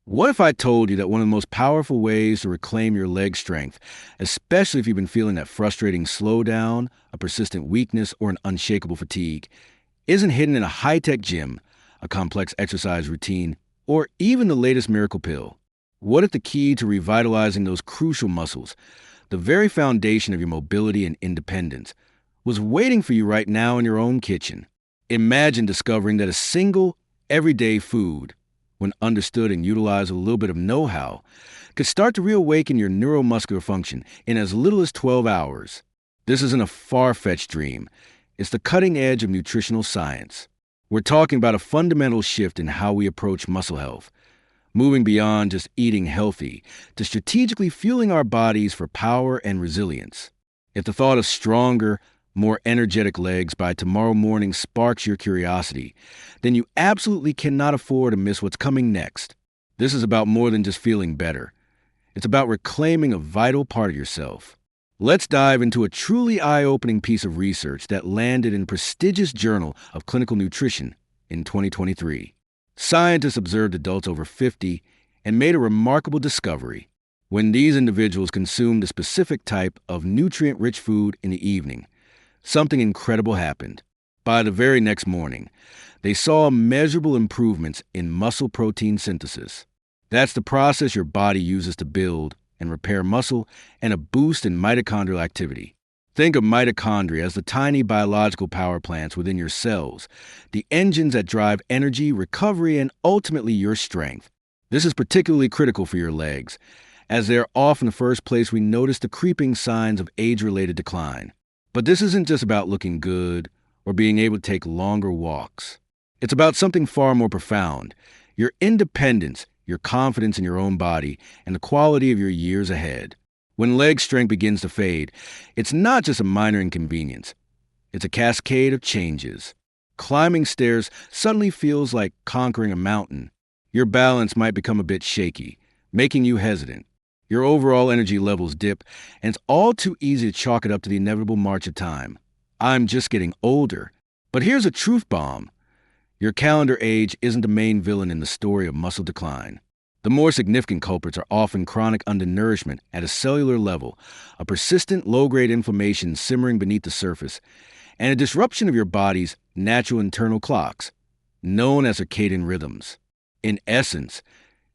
What if I told you that one of the most powerful ways to reclaim your leg strength, especially if you've been feeling that frustrating slowdown, a persistent weakness, or an unshakable fatigue, isn't hidden in a high-tech gym, a complex exercise routine, or even the latest miracle pill? What if the key to revitalizing those crucial muscles, the very foundation of your mobility and independence, was waiting for you right now in your own kitchen? Imagine discovering that a single, everyday food, when understood and utilized with a little bit of know-how, could start to reawaken your neuromuscular function in as little as 12 hours. This isn't a far-fetched dream. It's the cutting edge of nutritional science. We're talking about a fundamental shift in how we approach muscle health, moving beyond just eating healthy to strategically fueling our bodies for power and resilience. If the thought of stronger, more energetic legs by tomorrow morning sparks your curiosity, then you absolutely cannot afford to miss what's coming next. This is about more than just feeling better. It's about reclaiming a vital part of yourself. Let's dive into a truly eye-opening piece of research that landed in prestigious Journal of Clinical Nutrition in 2023. Scientists observed adults over 50 and made a remarkable discovery. When these individuals consumed a specific type of nutrient-rich food in the evening, something incredible happened. By the very next morning, they saw measurable improvements in muscle protein synthesis. That's the process your body uses to build and repair muscle, and a boost in mitochondrial activity. Think of mitochondria as the tiny biological power plants within your cells, the engines that drive energy, recovery, and ultimately your strength. This is particularly critical for your legs, as they're often the first place we notice the creeping signs of age-related decline. But this isn't just about looking good or being able to take longer walks. It's about something far more profound: your independence, your confidence in your own body, and the quality of your years ahead. When leg strength begins to fade, it's not just a minor inconvenience. It's a cascade of changes. Climbing stairs suddenly feels like conquering a mountain. Your balance might become a bit shaky, making you hesitant. Your overall energy levels dip, and it's all too easy to chalk it up to the inevitable march of time. I'm just getting older. But here's a truth bomb. Your calendar age isn't the main villain in the story of muscle decline. The more significant culprits are often chronic undernourishment at a cellular level, a persistent low-grade inflammation simmering beneath the surface, and a disruption of your body's natural internal clocks, known as circadian rhythms. In essence,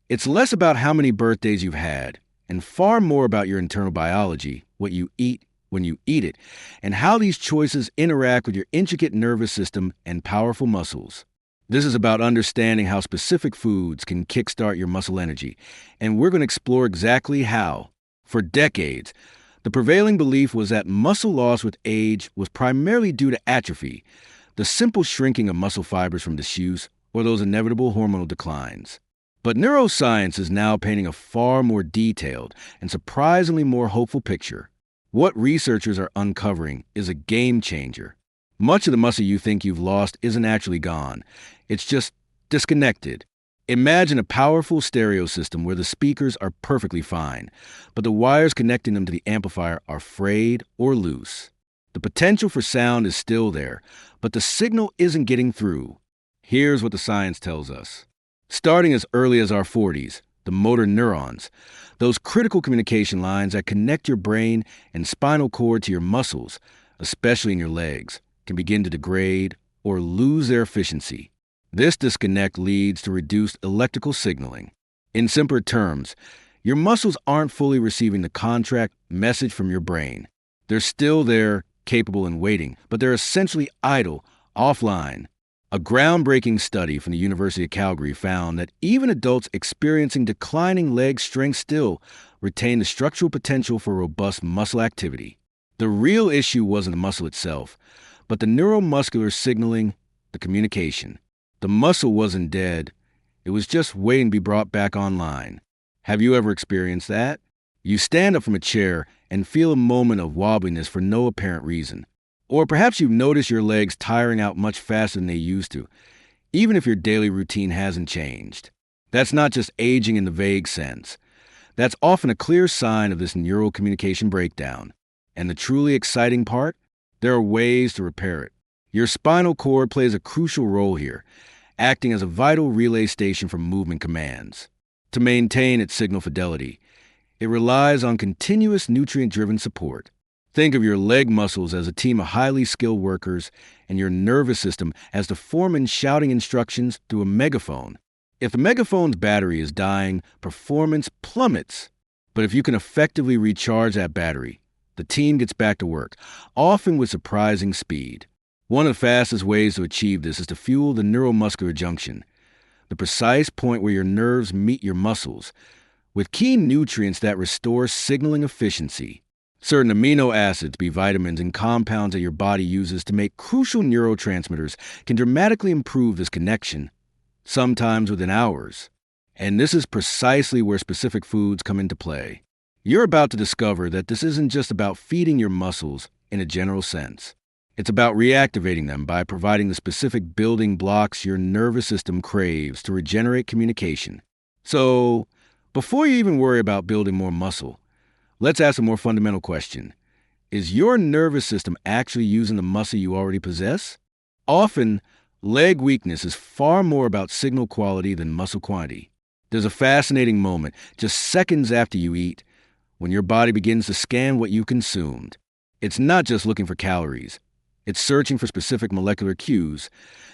it's less about how many birthdays you've had, and far more about your internal biology, what you eat, when you eat it, and how these choices interact with your intricate nervous system and powerful muscles. This is about understanding how specific foods can kickstart your muscle energy, and we're going to explore exactly how. For decades, the prevailing belief was that muscle loss with age was primarily due to atrophy, the simple shrinking of muscle fibers from disuse, or those inevitable hormonal declines. But neuroscience is now painting a far more detailed and surprisingly more hopeful picture. What researchers are uncovering is a game changer. Much of the muscle you think you've lost isn't actually gone. It's just disconnected. Imagine a powerful stereo system where the speakers are perfectly fine, but the wires connecting them to the amplifier are frayed or loose. The potential for sound is still there, but the signal isn't getting through. Here's what the science tells us. Starting as early as our 40s, the motor neurons, those critical communication lines that connect your brain and spinal cord to your muscles, especially in your legs, can begin to degrade or lose their efficiency. This disconnect leads to reduced electrical signaling. In simpler terms, your muscles aren't fully receiving the contract message from your brain. They're still there, capable and waiting, but they're essentially idle, offline. A groundbreaking study from the University of Calgary found that even adults experiencing declining leg strength still retain the structural potential for robust muscle activity. The real issue wasn't the muscle itself, but the neuromuscular signaling, the communication. The muscle wasn't dead. It was just waiting to be brought back online. Have you ever experienced that? You stand up from a chair and feel a moment of wobbliness for no apparent reason. Or perhaps you've noticed your legs tiring out much faster than they used to, even if your daily routine hasn't changed. That's not just aging in the vague sense. That's often a clear sign of this neural communication breakdown. And the truly exciting part? There are ways to repair it. Your spinal cord plays a crucial role here, acting as a vital relay station for movement commands. to maintain its signal fidelity. It relies on continuous nutrient-driven support. Think of your leg muscles as a team of highly skilled workers and your nervous system as the foreman shouting instructions through a megaphone. If the megaphone's battery is dying, performance plummets. But if you can effectively recharge that battery, the team gets back to work, often with surprising speed. One of the fastest ways to achieve this is to fuel the neuromuscular junction, the precise point where your nerves meet your muscles, with key nutrients that restore signaling efficiency. Certain amino acids, be vitamins, and compounds that your body uses to make crucial neurotransmitters can dramatically improve this connection, sometimes within hours. And this is precisely where specific foods come into play. You're about to discover that this isn't just about feeding your muscles in a general sense. It's about reactivating them by providing the specific building blocks your nervous system craves to regenerate communication. So, before you even worry about building more muscle, let's ask a more fundamental question. Is your nervous system actually using the muscle you already possess? Often, leg weakness is far more about signal quality than muscle quantity. There's a fascinating moment, just seconds after you eat, when your body begins to scan what you consumed. It's not just looking for calories. It's searching for specific molecular cues,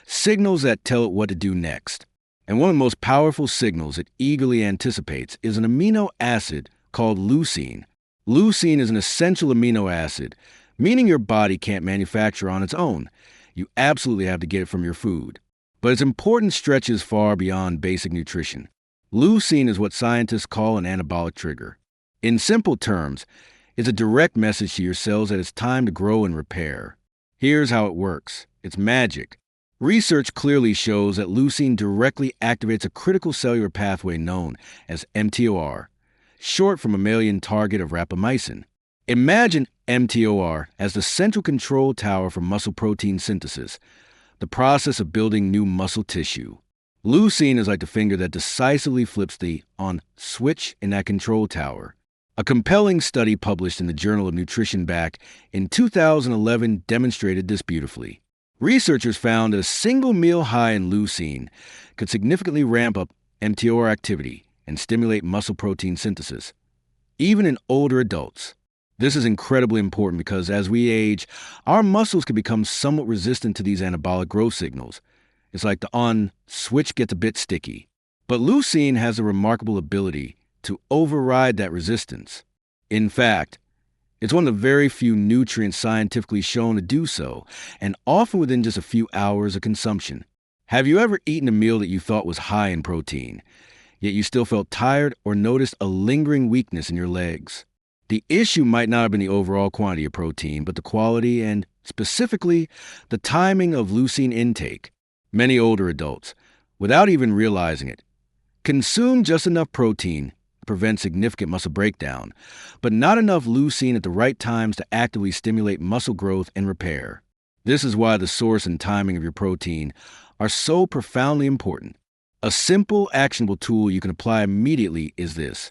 signals that tell it what to do next. And one of the most powerful signals it eagerly anticipates is an amino acid called leucine. Leucine is an essential amino acid, meaning your body can't manufacture on its own. You absolutely have to get it from your food. But its importance stretches far beyond basic nutrition. Leucine is what scientists call an anabolic trigger. In simple terms, it's a direct message to your cells that it's time to grow and repair. Here's how it works. It's magic. Research clearly shows that leucine directly activates a critical cellular pathway known as mTOR, short for mammalian target of rapamycin. Imagine mTOR as the central control tower for muscle protein synthesis, the process of building new muscle tissue. Leucine is like the finger that decisively flips the on switch in that control tower. A compelling study published in the Journal of Nutrition back in 2011 demonstrated this beautifully. Researchers found that a single meal high in leucine could significantly ramp up mTOR activity and stimulate muscle protein synthesis, even in older adults. This is incredibly important because as we age, our muscles can become somewhat resistant to these anabolic growth signals. It's like the on switch gets a bit sticky. But leucine has a remarkable ability to override that resistance. In fact, it's one of the very few nutrients scientifically shown to do so, and often within just a few hours of consumption. Have you ever eaten a meal that you thought was high in protein, yet you still felt tired or noticed a lingering weakness in your legs? The issue might not have been the overall quantity of protein, but the quality and, specifically, the timing of leucine intake. Many older adults, without even realizing it, consume just enough protein to prevent significant muscle breakdown, but not enough leucine at the right times to actively stimulate muscle growth and repair. This is why the source and timing of your protein are so profoundly important. A simple, actionable tool you can apply immediately is this.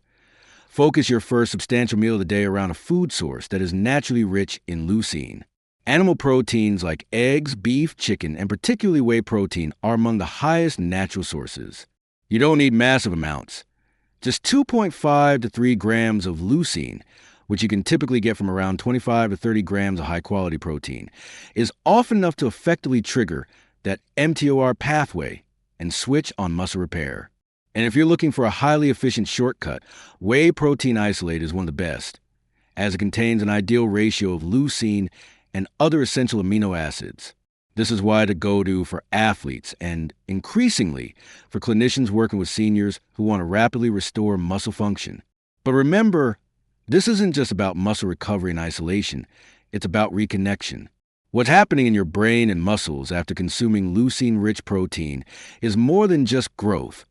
Focus your first substantial meal of the day around a food source that is naturally rich in leucine. Animal proteins like eggs, beef, chicken, and particularly whey protein are among the highest natural sources. You don't need massive amounts. Just 2.5 to 3 grams of leucine, which you can typically get from around 25 to 30 grams of high-quality protein, is often enough to effectively trigger that mTOR pathway and switch on muscle repair. And if you're looking for a highly efficient shortcut, whey protein isolate is one of the best, as it contains an ideal ratio of leucine and other essential amino acids. This is why to go-to for athletes and, increasingly, for clinicians working with seniors who want to rapidly restore muscle function. But remember, this isn't just about muscle recovery and isolation. It's about reconnection. What's happening in your brain and muscles after consuming leucine-rich protein is more than just growth.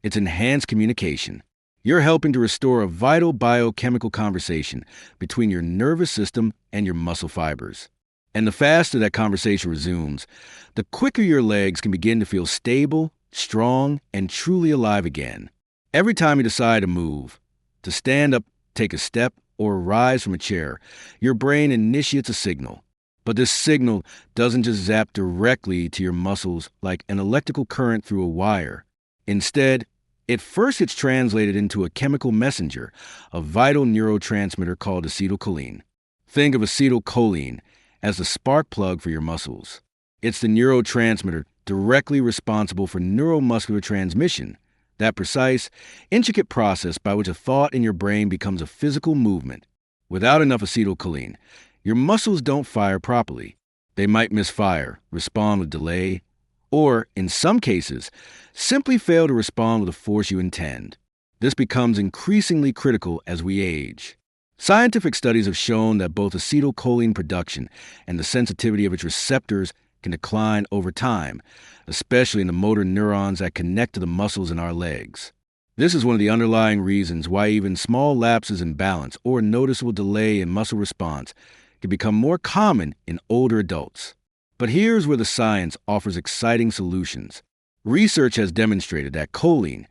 It's enhanced communication. You're helping to restore a vital biochemical conversation between your nervous system and your muscle fibers. And the faster that conversation resumes, the quicker your legs can begin to feel stable, strong, and truly alive again. Every time you decide to move, to stand up, take a step, or rise from a chair, your brain initiates a signal. But this signal doesn't just zap directly to your muscles like an electrical current through a wire. Instead, It first gets translated into a chemical messenger, a vital neurotransmitter called acetylcholine. Think of acetylcholine as the spark plug for your muscles. It's the neurotransmitter directly responsible for neuromuscular transmission, that precise, intricate process by which a thought in your brain becomes a physical movement. Without enough acetylcholine, your muscles don't fire properly. They might misfire, respond with delay, or, in some cases, simply fail to respond with the force you intend. This becomes increasingly critical as we age. Scientific studies have shown that both acetylcholine production and the sensitivity of its receptors can decline over time, especially in the motor neurons that connect to the muscles in our legs. This is one of the underlying reasons why even small lapses in balance or a noticeable delay in muscle response can become more common in older adults. But here's where the science offers exciting solutions. Research has demonstrated that choline,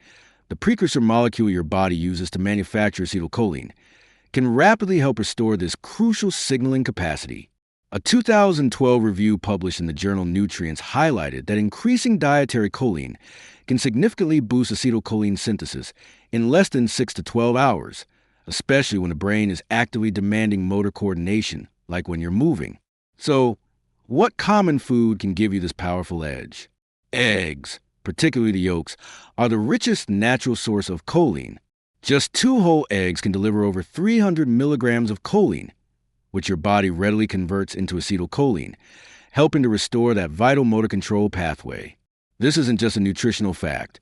the precursor molecule your body uses to manufacture acetylcholine, can rapidly help restore this crucial signaling capacity. A 2012 review published in the journal Nutrients highlighted that increasing dietary choline can significantly boost acetylcholine synthesis in less than 6 to 12 hours, especially when the brain is actively demanding motor coordination, like when you're moving. So, what common food can give you this powerful edge? Eggs, particularly the yolks, are the richest natural source of choline. Just 2 whole eggs can deliver over 300 milligrams of choline, which your body readily converts into acetylcholine, helping to restore that vital motor control pathway. This isn't just a nutritional fact.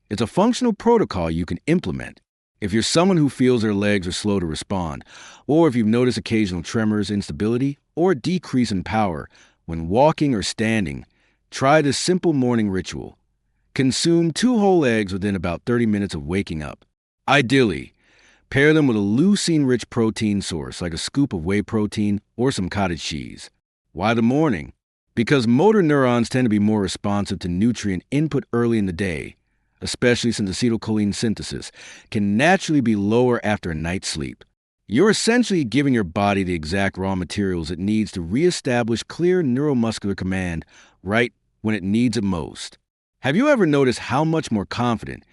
It's a functional protocol you can implement. If you're someone who feels their legs are slow to respond, or if you've noticed occasional tremors, instability, or a decrease in power when walking or standing, try this simple morning ritual. Consume 2 whole eggs within about 30 minutes of waking up. Ideally, pair them with a leucine-rich protein source like a scoop of whey protein or some cottage cheese. Why the morning? Because motor neurons tend to be more responsive to nutrient input early in the day, especially since acetylcholine synthesis can naturally be lower after a night's sleep. You're essentially giving your body the exact raw materials it needs to reestablish clear neuromuscular command right when it needs it most. Have you ever noticed how much more confident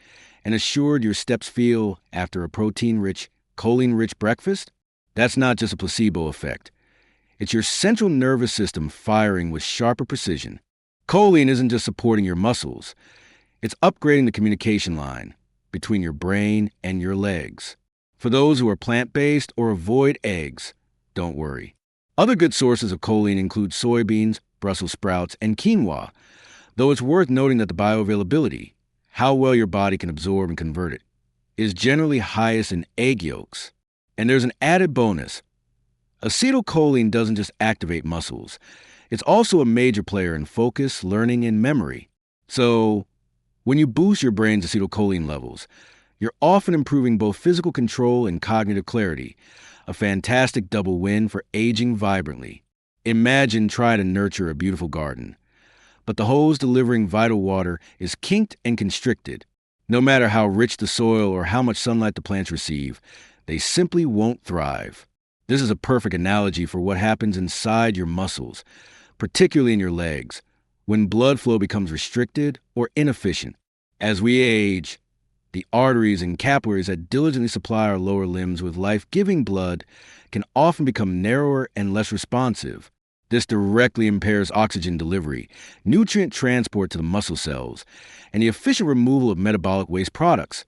and assured your steps feel after a protein-rich, choline-rich breakfast? That's not just a placebo effect. It's your central nervous system firing with sharper precision. Choline isn't just supporting your muscles. It's upgrading the communication line between your brain and your legs. For those who are plant-based or avoid eggs, don't worry. Other good sources of choline include soybeans, Brussels sprouts, and quinoa, though it's worth noting that the bioavailability, how well your body can absorb and convert it, is generally highest in egg yolks. And there's an added bonus. Acetylcholine doesn't just activate muscles. It's also a major player in focus, learning, and memory. So, when you boost your brain's acetylcholine levels, you're often improving both physical control and cognitive clarity, a fantastic double win for aging vibrantly. Imagine trying to nurture a beautiful garden, but the hose delivering vital water is kinked and constricted. No matter how rich the soil or how much sunlight the plants receive, they simply won't thrive. This is a perfect analogy for what happens inside your muscles, particularly in your legs, when blood flow becomes restricted or inefficient. As we age, the arteries and capillaries that diligently supply our lower limbs with life-giving blood can often become narrower and less responsive. This directly impairs oxygen delivery, nutrient transport to the muscle cells, and the efficient removal of metabolic waste products.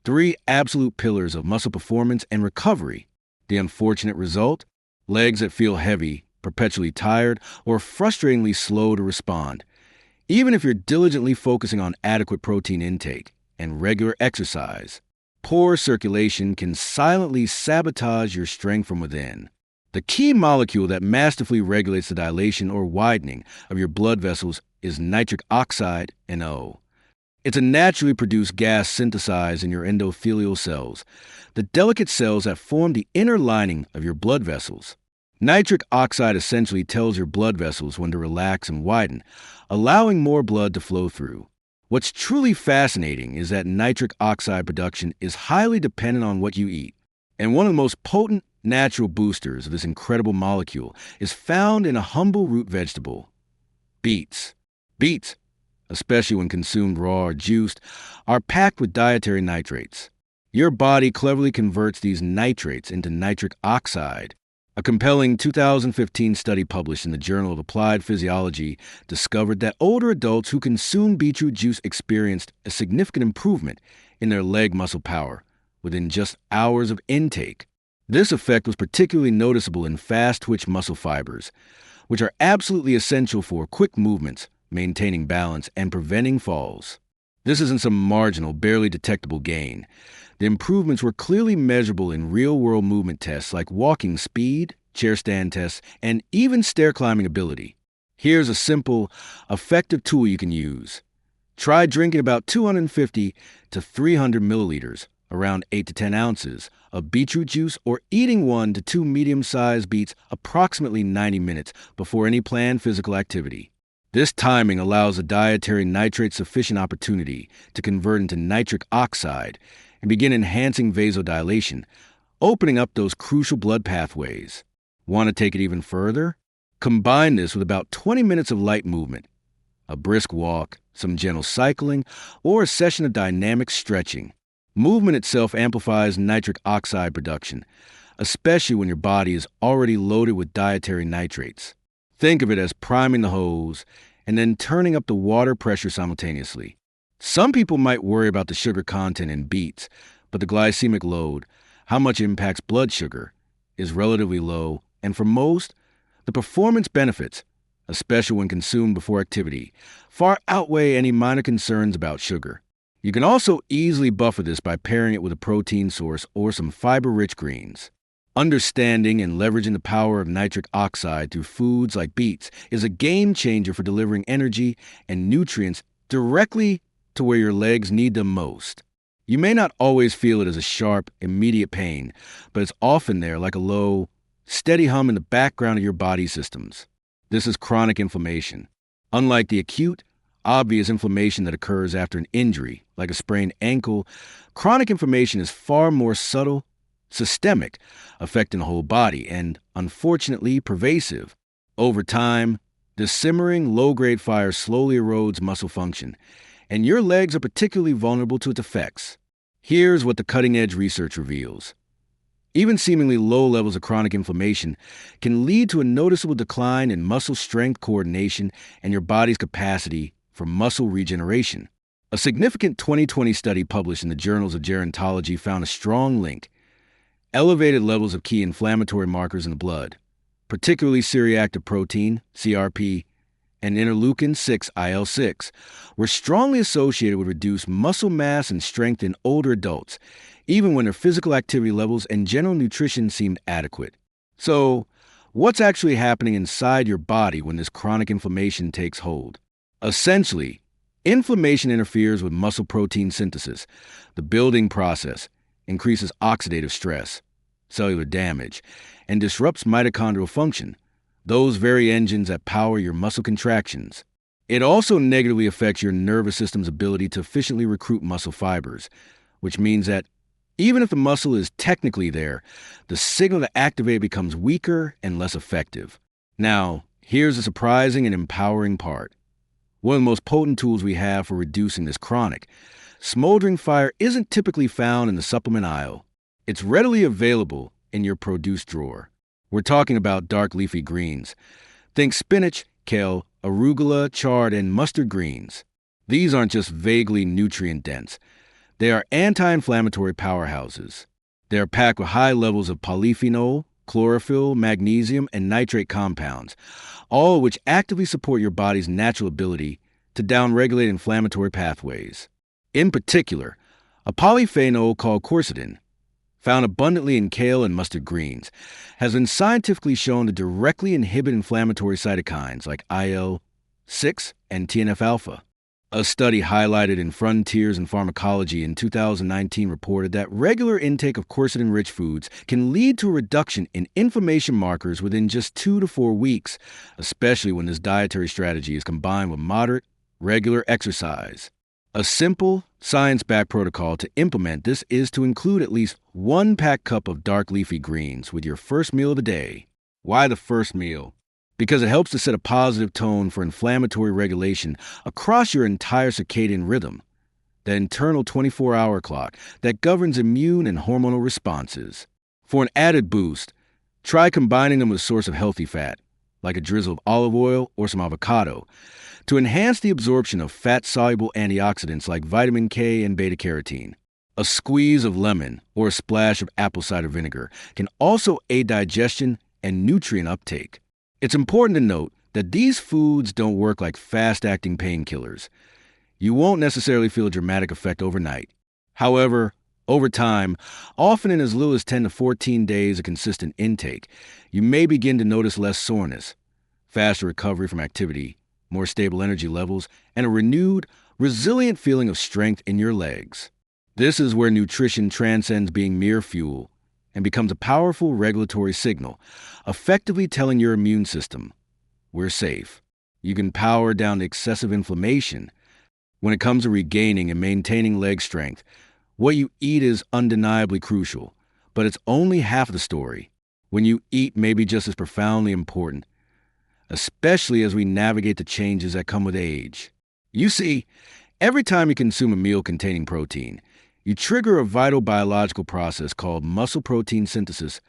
3 absolute pillars of muscle performance and recovery. The unfortunate result? Legs that feel heavy, perpetually tired, or frustratingly slow to respond, even if you're diligently focusing on adequate protein intake and regular exercise. Poor circulation can silently sabotage your strength from within. The key molecule that masterfully regulates the dilation or widening of your blood vessels is nitric oxide, NO. It's a naturally produced gas synthesized in your endothelial cells, the delicate cells that form the inner lining of your blood vessels. Nitric oxide essentially tells your blood vessels when to relax and widen, allowing more blood to flow through. What's truly fascinating is that nitric oxide production is highly dependent on what you eat, and one of the most potent natural boosters of this incredible molecule is found in a humble root vegetable, beets. Beets, especially when consumed raw or juiced, are packed with dietary nitrates. Your body cleverly converts these nitrates into nitric oxide. A compelling 2015 study published in the Journal of Applied Physiology discovered that older adults who consumed beetroot juice experienced a significant improvement in their leg muscle power within just hours of intake. This effect was particularly noticeable in fast-twitch muscle fibers, which are absolutely essential for quick movements, maintaining balance, and preventing falls. This isn't some marginal, barely detectable gain. The improvements were clearly measurable in real-world movement tests like walking speed, chair stand tests, and even stair climbing ability. Here's a simple, effective tool you can use. Try drinking about 250 to 300 milliliters, around 8 to 10 ounces, of beetroot juice, or eating 1 to 2 medium-sized beets approximately 90 minutes before any planned physical activity. This timing allows the dietary nitrate sufficient opportunity to convert into nitric oxide and begin enhancing vasodilation, opening up those crucial blood pathways. Want to take it even further? Combine this with about 20 minutes of light movement, a brisk walk, some gentle cycling, or a session of dynamic stretching. Movement itself amplifies nitric oxide production, especially when your body is already loaded with dietary nitrates. Think of it as priming the hose and then turning up the water pressure simultaneously. Some people might worry about the sugar content in beets, but the glycemic load, how much impacts blood sugar, is relatively low, and for most, the performance benefits, especially when consumed before activity, far outweigh any minor concerns about sugar. You can also easily buffer this by pairing it with a protein source or some fiber-rich greens. Understanding and leveraging the power of nitric oxide through foods like beets is a game changer for delivering energy and nutrients directly to where your legs need them most. You may not always feel it as a sharp, immediate pain, but it's often there like a low, steady hum in the background of your body systems. This is chronic inflammation. Unlike the acute, obvious inflammation that occurs after an injury, like a sprained ankle, chronic inflammation is far more subtle, systemic, affecting the whole body, and, unfortunately, pervasive. Over time, this simmering, low-grade fire slowly erodes muscle function, and your legs are particularly vulnerable to its effects. Here's what the cutting-edge research reveals. Even seemingly low levels of chronic inflammation can lead to a noticeable decline in muscle strength coordination and your body's capacity for muscle regeneration. A significant 2020 study published in the Journals of Gerontology found a strong link. Elevated levels of key inflammatory markers in the blood, particularly C-reactive protein, CRP, and interleukin-6, IL-6, were strongly associated with reduced muscle mass and strength in older adults, even when their physical activity levels and general nutrition seemed adequate. So, what's actually happening inside your body when this chronic inflammation takes hold? Essentially, inflammation interferes with muscle protein synthesis, the building process, increases oxidative stress, cellular damage, and disrupts mitochondrial function, those very engines that power your muscle contractions. It also negatively affects your nervous system's ability to efficiently recruit muscle fibers, which means that even if the muscle is technically there, the signal to activate it becomes weaker and less effective. Now, here's the surprising and empowering part. One of the most potent tools we have for reducing this chronic, smoldering fire isn't typically found in the supplement aisle. It's readily available in your produce drawer. We're talking about dark leafy greens. Think spinach, kale, arugula, chard, and mustard greens. These aren't just vaguely nutrient-dense. They are anti-inflammatory powerhouses. They are packed with high levels of polyphenol, chlorophyll, magnesium, and nitrate compounds, all of which actively support your body's natural ability to downregulate inflammatory pathways. In particular, a polyphenol called quercetin, found abundantly in kale and mustard greens, has been scientifically shown to directly inhibit inflammatory cytokines like IL-6 and TNF-alpha. A study highlighted in Frontiers in Pharmacology in 2019 reported that regular intake of quercetin-rich foods can lead to a reduction in inflammation markers within just 2 to 4 weeks, especially when this dietary strategy is combined with moderate, regular exercise. A simple, science-backed protocol to implement this is to include at least 1 packed cup of dark leafy greens with your first meal of the day. Why the first meal? because it helps to set a positive tone for inflammatory regulation across your entire circadian rhythm, the internal 24-hour clock that governs immune and hormonal responses. For an added boost, try combining them with a source of healthy fat, like a drizzle of olive oil or some avocado, to enhance the absorption of fat-soluble antioxidants like vitamin K and beta-carotene. A squeeze of lemon or a splash of apple cider vinegar can also aid digestion and nutrient uptake. It's important to note that these foods don't work like fast-acting painkillers. You won't necessarily feel a dramatic effect overnight. However, over time, often in as little as 10 to 14 days of consistent intake, you may begin to notice less soreness, faster recovery from activity, more stable energy levels, and a renewed, resilient feeling of strength in your legs. This is where nutrition transcends being mere fuel and becomes a powerful regulatory signal, effectively telling your immune system, we're safe. You can power down the excessive inflammation. When it comes to regaining and maintaining leg strength, what you eat is undeniably crucial, but it's only half the story. When you eat may be just as profoundly important, especially as we navigate the changes that come with age. You see, every time you consume a meal containing protein, you trigger a vital biological process called muscle protein synthesis,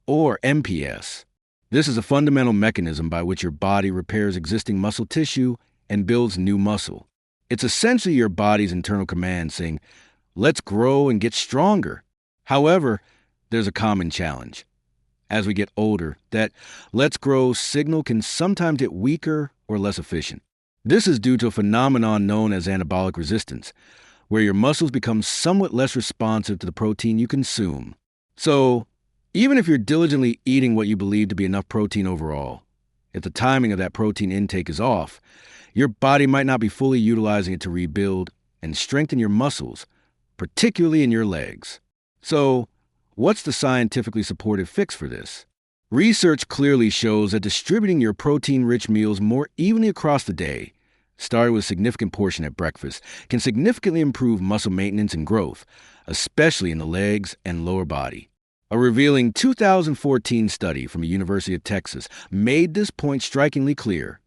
or MPS. This is a fundamental mechanism by which your body repairs existing muscle tissue and builds new muscle. It's essentially your body's internal command saying, let's grow and get stronger. However, there's a common challenge. As we get older, that let's grow signal can sometimes get weaker or less efficient. This is due to a phenomenon known as anabolic resistance, where your muscles become somewhat less responsive to the protein you consume. So, even if you're diligently eating what you believe to be enough protein overall, if the timing of that protein intake is off, your body might not be fully utilizing it to rebuild and strengthen your muscles, particularly in your legs. So, what's the scientifically supported fix for this? Research clearly shows that distributing your protein-rich meals more evenly across the day, starting with a significant portion at breakfast, can significantly improve muscle maintenance and growth, especially in the legs and lower body. A revealing 2014 study from the University of Texas made this point strikingly clear.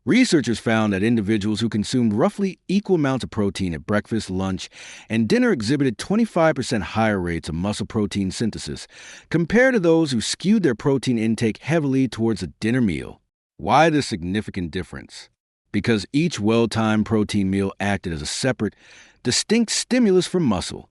Researchers found that individuals who consumed roughly equal amounts of protein at breakfast, lunch, and dinner exhibited 25% higher rates of muscle protein synthesis compared to those who skewed their protein intake heavily towards a dinner meal. Why this significant difference? Because each well-timed protein meal acted as a separate, distinct stimulus for muscle.